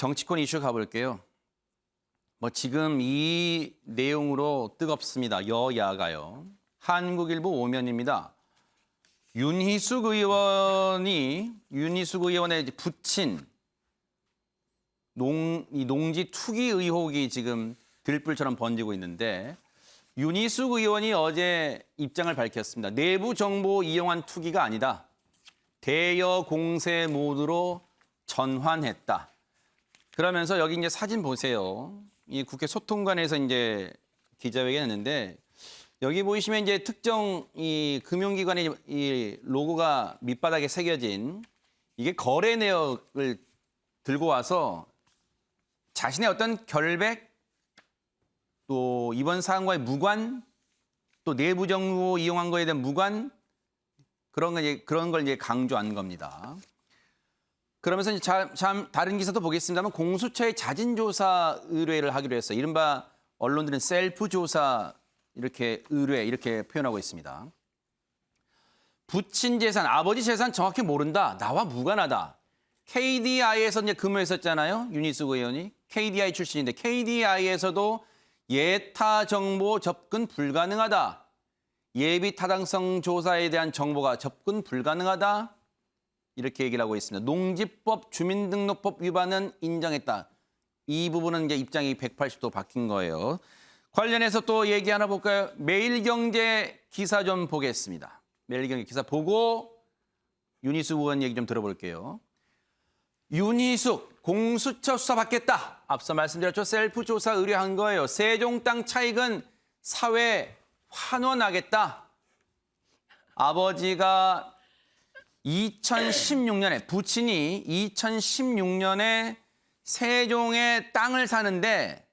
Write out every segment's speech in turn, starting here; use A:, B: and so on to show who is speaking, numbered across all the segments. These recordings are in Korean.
A: 정치권 이슈 가볼게요. 지금 이 내용으로 뜨겁습니다. 여야가요. 한국일보 오면입니다. 윤희숙 의원의 부친 농지 투기 의혹이 지금 들불처럼 번지고 있는데 윤희숙 의원이 어제 입장을 밝혔습니다. 내부 정보 이용한 투기가 아니다. 대여 공세 모드로 전환했다. 그러면서 여기 이제 사진 보세요. 이 국회 소통관에서 이제 기자회견 했는데 여기 보시면 이제 특정 이 금융기관의 이 로고가 밑바닥에 새겨진 이게 거래 내역을 들고 와서 자신의 어떤 결백 또 이번 사안과의 무관 또 내부 정보 이용한 거에 대한 무관 그런 걸 이제 강조한 겁니다. 그러면서 이제 다른 기사도 보겠습니다만 공수처의 자진조사 의뢰를 하기로 했어요. 이른바 언론들은 셀프 조사 이렇게 의뢰 이렇게 표현하고 있습니다. 부친 재산, 아버지 재산 정확히 모른다. 나와 무관하다. KDI에서 이제 근무했었잖아요. 윤희숙 의원이 KDI 출신인데 KDI에서도 예타 정보 접근 불가능하다. 예비 타당성 조사에 대한 정보가 접근 불가능하다. 이렇게 얘기를 하고 있습니다. 농지법, 주민등록법 위반은 인정했다. 이 부분은 이제 입장이 180도 바뀐 거예요. 관련해서 또 얘기 하나 볼까요? 매일경제 기사 좀 보겠습니다. 매일경제 기사 보고 윤희숙 의원 얘기 좀 들어볼게요. 윤희숙 공수처 수사 받겠다. 앞서 말씀드렸죠. 셀프 조사 의뢰한 거예요. 세종 땅 차익은 사회 환원하겠다. 아버지가 2016년에 부친이 2016년에 세종에 땅을 사는데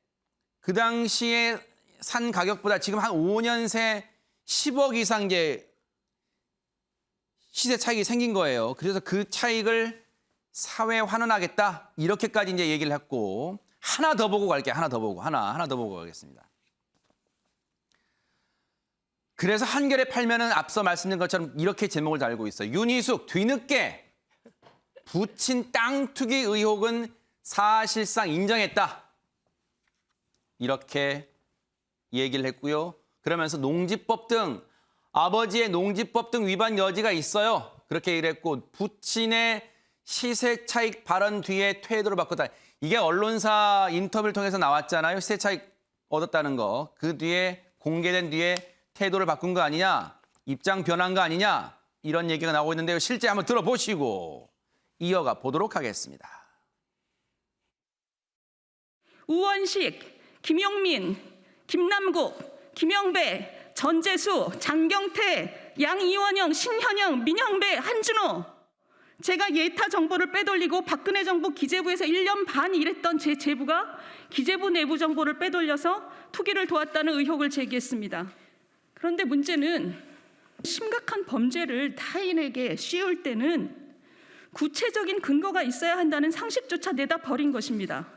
A: 그 당시에 산 가격보다 지금 한 5년 새 10억 이상 이제 시세 차익이 생긴 거예요. 그래서 그 차익을 사회 환원하겠다. 이렇게까지 이제 얘기를 했고 하나 더 보고 갈게요. 하나 더 보고 가겠습니다. 그래서 한겨레 팔면은 앞서 말씀드린 것처럼 이렇게 제목을 달고 있어요. 윤희숙 뒤늦게 부친 땅 투기 의혹은 사실상 인정했다. 이렇게 얘기를 했고요. 그러면서 농지법 등 아버지의 농지법 등 위반 여지가 있어요. 그렇게 얘기를 했고 부친의 시세 차익 발언 뒤에 퇴도를 바꿨다. 이게 언론사 인터뷰를 통해서 나왔잖아요. 시세 차익 얻었다는 거. 그 뒤에 공개된 뒤에 태도를 바꾼 거 아니냐, 입장 변한 거 아니냐 이런 얘기가 나오고 있는데요. 실제 한번 들어보시고 이어가 보도록 하겠습니다.
B: 우원식, 김용민, 김남국, 김영배, 전재수, 장경태, 양이원영, 신현영, 민영배, 한준호. 제가 예타 정보를 빼돌리고 박근혜 정부 기재부에서 1년 반 일했던 제 제부가 기재부 내부 정보를 빼돌려서 투기를 도왔다는 의혹을 제기했습니다. 그런데 문제는 심각한 범죄를 타인에게 씌울 때는 구체적인 근거가 있어야 한다는 상식조차 내다 버린 것입니다.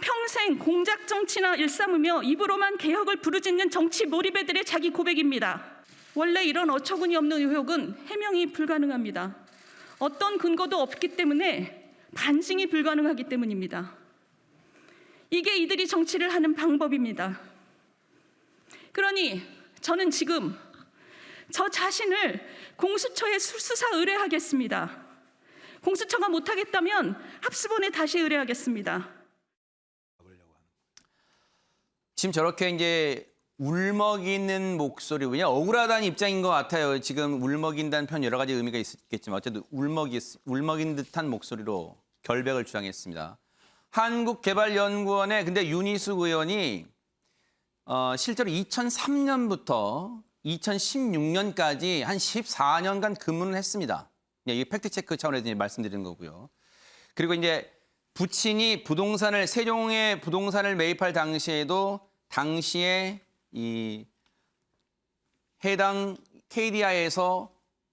B: 평생 공작 정치나 일삼으며 입으로만 개혁을 부르짖는 정치 몰입애들의 자기 고백입니다. 원래 이런 어처구니 없는 의혹은 해명이 불가능합니다. 어떤 근거도 없기 때문에 반증이 불가능하기 때문입니다. 이게 이들이 정치를 하는 방법입니다. 그러니 저는 지금 저 자신을 공수처에 수사 의뢰하겠습니다. 공수처가 못하겠다면 합수본에 다시 의뢰하겠습니다.
A: 지금 저렇게 이제 울먹이는 목소리, 그냥 억울하다는 입장인 것 같아요. 지금 울먹인다는 표현 여러 가지 의미가 있겠지만 어쨌든 울먹인 듯한 목소리로 결백을 주장했습니다. 한국개발연구원의 근데 윤희숙 의원이 실제로 2003년부터 2016년까지 한 14년간 근무를 했습니다. 이 팩트체크 차원에서 말씀드리는 거고요. 그리고 이제 부친이 세종에 부동산을 매입할 당시에도 당시에 이 해당 KDI에서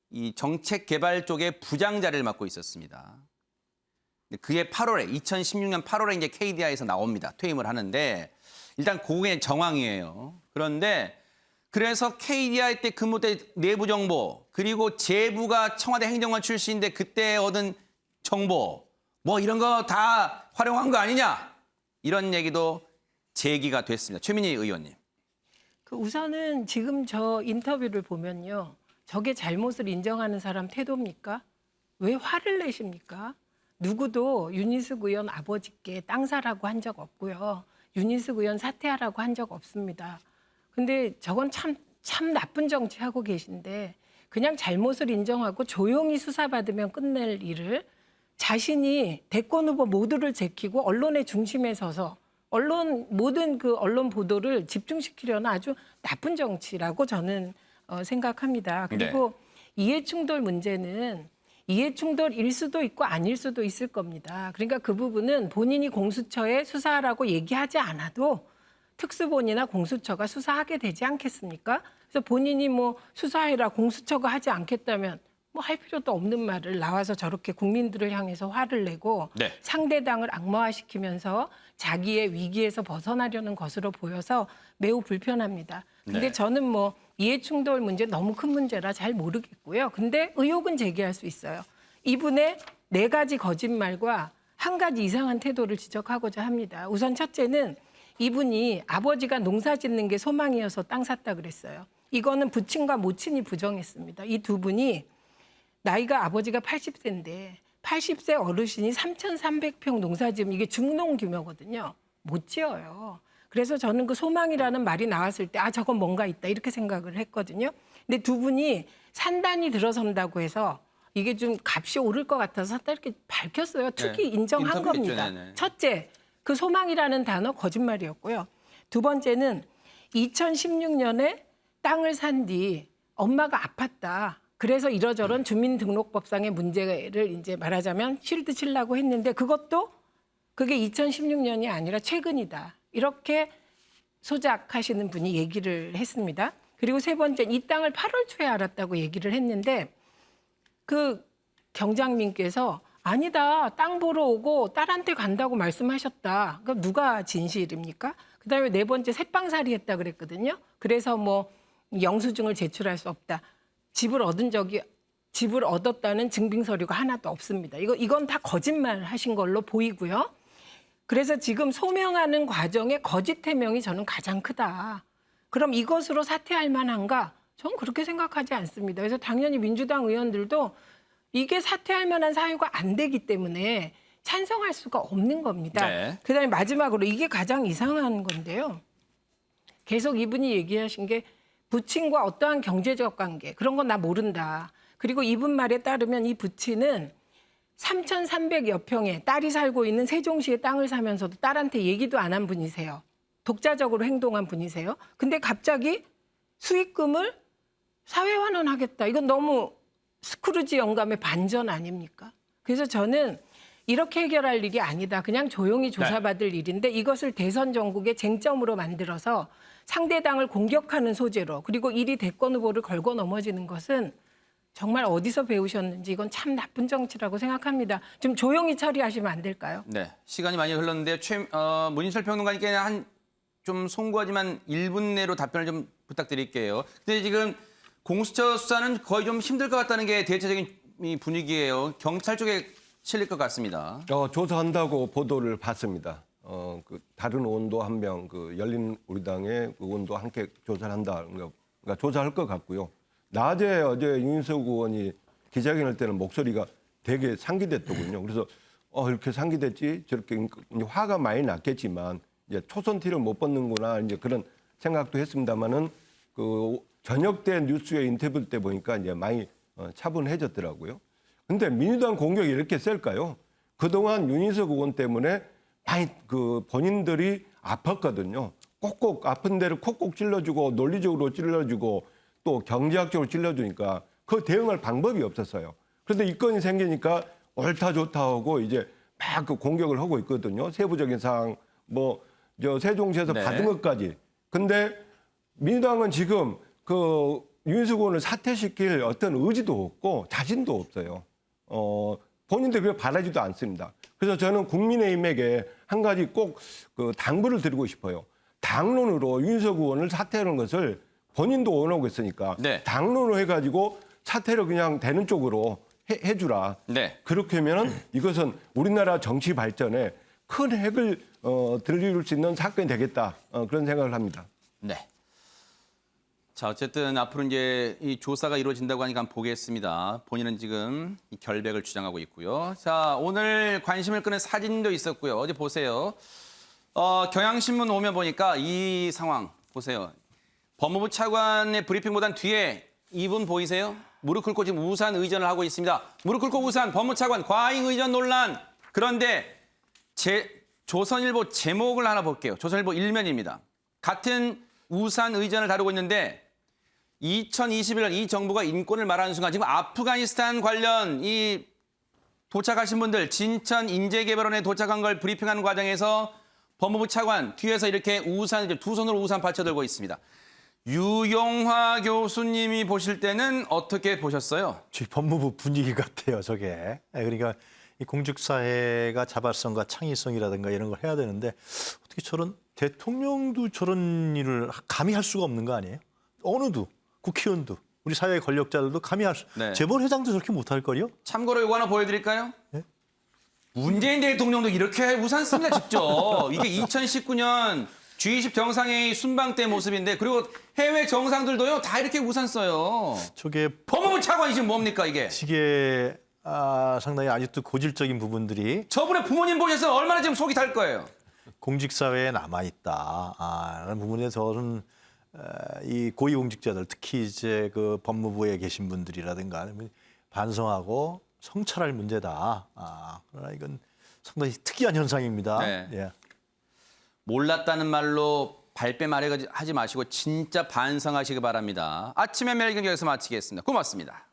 A: 이 정책 개발 쪽의 부장 자리를 맡고 있었습니다. 그해 2016년 8월에 이제 KDI에서 나옵니다. 퇴임을 하는데 일단 그게 정황이에요. 그런데 그래서 KDI 때 근무 때 내부 정보 그리고 제부가 청와대 행정관 출신인데 그때 얻은 정보 뭐 이런 거 다 활용한 거 아니냐 이런 얘기도 제기가 됐습니다. 최민희 의원님.
C: 그 우선은 지금 저 인터뷰를 보면요. 저게 잘못을 인정하는 사람 태도입니까? 왜 화를 내십니까? 누구도 윤희숙 의원 아버지께 땅 사라고 한 적 없고요. 윤희숙 의원 사퇴하라고 한 적 없습니다. 근데 저건 참 나쁜 정치하고 계신데 그냥 잘못을 인정하고 조용히 수사받으면 끝낼 일을 자신이 대권 후보 모두를 제키고 언론의 중심에 서서 모든 그 언론 보도를 집중시키려는 아주 나쁜 정치라고 저는 생각합니다. 그리고 이해충돌 문제는 이해충돌일 수도 있고 아닐 수도 있을 겁니다. 그러니까 그 부분은 본인이 공수처에 수사하라고 얘기하지 않아도 특수본이나 공수처가 수사하게 되지 않겠습니까? 그래서 본인이 뭐 수사해라 공수처가 하지 않겠다면 뭐 할 필요도 없는 말을 나와서 저렇게 국민들을 향해서 화를 내고
A: 네.
C: 상대당을 악마화시키면서 자기의 위기에서 벗어나려는 것으로 보여서 매우 불편합니다. 근데
A: 네.
C: 저는 뭐 이해충돌 문제 너무 큰 문제라 잘 모르겠고요. 근데 의혹은 제기할 수 있어요. 이분의 4가지 거짓말과 한 가지 이상한 태도를 지적하고자 합니다. 우선 첫째는 이분이 아버지가 농사 짓는 게 소망이어서 땅 샀다 그랬어요. 이거는 부친과 모친이 부정했습니다. 이 두 분이 나이가 아버지가 80세인데 80세 어르신이 3,300평 농사 지으면 이게 중농 규모거든요. 못 지어요. 그래서 저는 그 소망이라는 말이 나왔을 때 저건 뭔가 있다 이렇게 생각을 했거든요. 근데 두 분이 산단이 들어선다고 해서 이게 좀 값이 오를 것 같아서 샀다 이렇게 밝혔어요. 투기 인정한
A: 인터뷰했죠.
C: 겁니다.
A: 네네.
C: 첫째, 그 소망이라는 단어 거짓말이었고요. 두 번째는 2016년에 땅을 산 뒤 엄마가 아팠다. 그래서 이러저런 주민등록법상의 문제를 이제 말하자면 쉴드 치려고 했는데 그게 2016년이 아니라 최근이다. 이렇게 소작하시는 분이 얘기를 했습니다. 그리고 세 번째, 이 땅을 8월 초에 알았다고 얘기를 했는데 그 경장님께서 아니다. 땅 보러 오고 딸한테 간다고 말씀하셨다. 그럼 누가 진실입니까? 그다음에 네 번째, 새빵살이 했다 그랬거든요. 그래서 뭐 영수증을 제출할 수 없다. 집을 얻었다는 증빙 서류가 하나도 없습니다. 이건 다 거짓말 하신 걸로 보이고요. 그래서 지금 소명하는 과정에 거짓 해명이 저는 가장 크다. 그럼 이것으로 사퇴할 만한가? 저는 그렇게 생각하지 않습니다. 그래서 당연히 민주당 의원들도 이게 사퇴할 만한 사유가 안 되기 때문에 찬성할 수가 없는 겁니다.
A: 네.
C: 그다음에 마지막으로 이게 가장 이상한 건데요. 계속 이분이 얘기하신 게 부친과 어떠한 경제적 관계 그런 건 나 모른다. 그리고 이분 말에 따르면 이 부친은 3,300여 평에 딸이 살고 있는 세종시에 땅을 사면서도 딸한테 얘기도 안 한 분이세요. 독자적으로 행동한 분이세요. 근데 갑자기 수익금을 사회환원하겠다. 이건 너무 스크루지 영감의 반전 아닙니까? 그래서 저는 이렇게 해결할 일이 아니다. 그냥 조용히 조사받을 일인데 이것을 대선 전국의 쟁점으로 만들어서 상대당을 공격하는 소재로 그리고 이리 대권 후보를 걸고 넘어지는 것은 정말 어디서 배우셨는지 이건 참 나쁜 정치라고 생각합니다. 좀 조용히 처리하시면 안 될까요?
A: 네, 시간이 많이 흘렀는데 문인철 평론가님께 좀 송구하지만 1분 내로 답변을 좀 부탁드릴게요. 근데 지금 공수처 수사는 거의 좀 힘들 것 같다는 게 대체적인 이 분위기예요. 경찰 쪽에 실릴 것 같습니다.
D: 조사한다고 보도를 봤습니다. 그 다른 의원도 한 명, 그 열린 우리당의 의원도 함께 조사를 한다. 그러니까 조사할 것 같고요. 낮에 어제 윤석 의원이 기자회견할 때는 목소리가 되게 상기됐더군요. 그래서 이렇게 상기됐지 저렇게 이제 화가 많이 났겠지만 이제 초선 티를 못 벗는구나 이제 그런 생각도 했습니다만은 그 저녁 때 뉴스에 인터뷰 때 보니까 이제 많이 차분해졌더라고요. 근데 민주당 공격이 이렇게 셀까요? 그동안 윤희석 의원 때문에 많이 그 본인들이 아팠거든요. 꼭꼭 아픈 데를 콕콕 찔러주고 논리적으로 찔러주고 또 경제학적으로 찔러주니까 그 대응할 방법이 없었어요. 그런데 이 건이 생기니까 옳다 좋다 하고 이제 막 그 공격을 하고 있거든요. 세부적인 사항 저 세종시에서
A: 네.
D: 받은 것까지. 근데 민주당은 지금 그 윤희석 의원을 사퇴시킬 어떤 의지도 없고 자신도 없어요. 본인들이 그걸 바라지도 않습니다. 그래서 저는 국민의힘에게 한 가지 꼭 그 당부를 드리고 싶어요. 당론으로 윤희석 의원을 사퇴하는 것을 본인도 원하고 있으니까
A: 네.
D: 당론으로 해가지고 사퇴를 그냥 되는 쪽으로 해주라.
A: 네.
D: 그렇게 하면은 이것은 우리나라 정치 발전에 큰 획을 들릴 수 있는 사건이 되겠다. 그런 생각을 합니다.
A: 네. 자, 어쨌든 앞으로 이제 이 조사가 이루어진다고 하니까 한번 보겠습니다. 본인은 지금 이 결백을 주장하고 있고요. 자, 오늘 관심을 끄는 사진도 있었고요. 어디 보세요. 경향신문 오면 보니까 이 상황 보세요. 법무부 차관의 브리핑보단 뒤에 이분 보이세요? 무릎 꿇고 지금 우산 의전을 하고 있습니다. 무릎 꿇고 우산, 법무부 차관 과잉 의전 논란. 그런데 조선일보 제목을 하나 볼게요. 조선일보 일면입니다. 같은 우산 의전을 다루고 있는데 2021년 이 정부가 인권을 말하는 순간 지금 아프가니스탄 관련 이 도착하신 분들 진천 인재개발원에 도착한 걸 브리핑하는 과정에서 법무부 차관 뒤에서 이렇게 우산 두 손으로 우산 받쳐들고 있습니다. 유용화 교수님이 보실 때는 어떻게 보셨어요?
E: 저희 법무부 분위기 같아요, 저게. 그러니까 이 공직사회가 자발성과 창의성이라든가 이런 걸 해야 되는데 어떻게 저런 대통령도 저런 일을 감히 할 수가 없는 거 아니에요? 어느도 국회의원도 우리 사회 권력자들도 감히 할 수.
A: 네.
E: 재벌회장도 저렇게 못할 거요?
A: 참고로 이거 하나 보여드릴까요?
E: 네?
A: 문재인 대통령도 이렇게 우산 씁니다, 직접. 이게 2019년 G20 정상회의 순방 때 모습인데 그리고 해외 정상들도요 다 이렇게 우산 써요.
E: 저게
A: 법무부 차관이 지금 뭡니까 이게?
E: 시계 상당히 아직도 고질적인 부분들이
A: 저분의 부모님 보셨으면 얼마나 지금 속이 탈 거예요.
E: 공직사회에 남아있다. 라는 부분에 저는 이 고위공직자들 특히 이제 그 법무부에 계신 분들이라든가 반성하고 성찰할 문제다. 그러나 이건 상당히 특이한 현상입니다.
A: 네.
E: 예.
A: 몰랐다는 말로 발뺌하지 마시고 진짜 반성하시기 바랍니다. 아침의 멜경 여기서 마치겠습니다. 고맙습니다.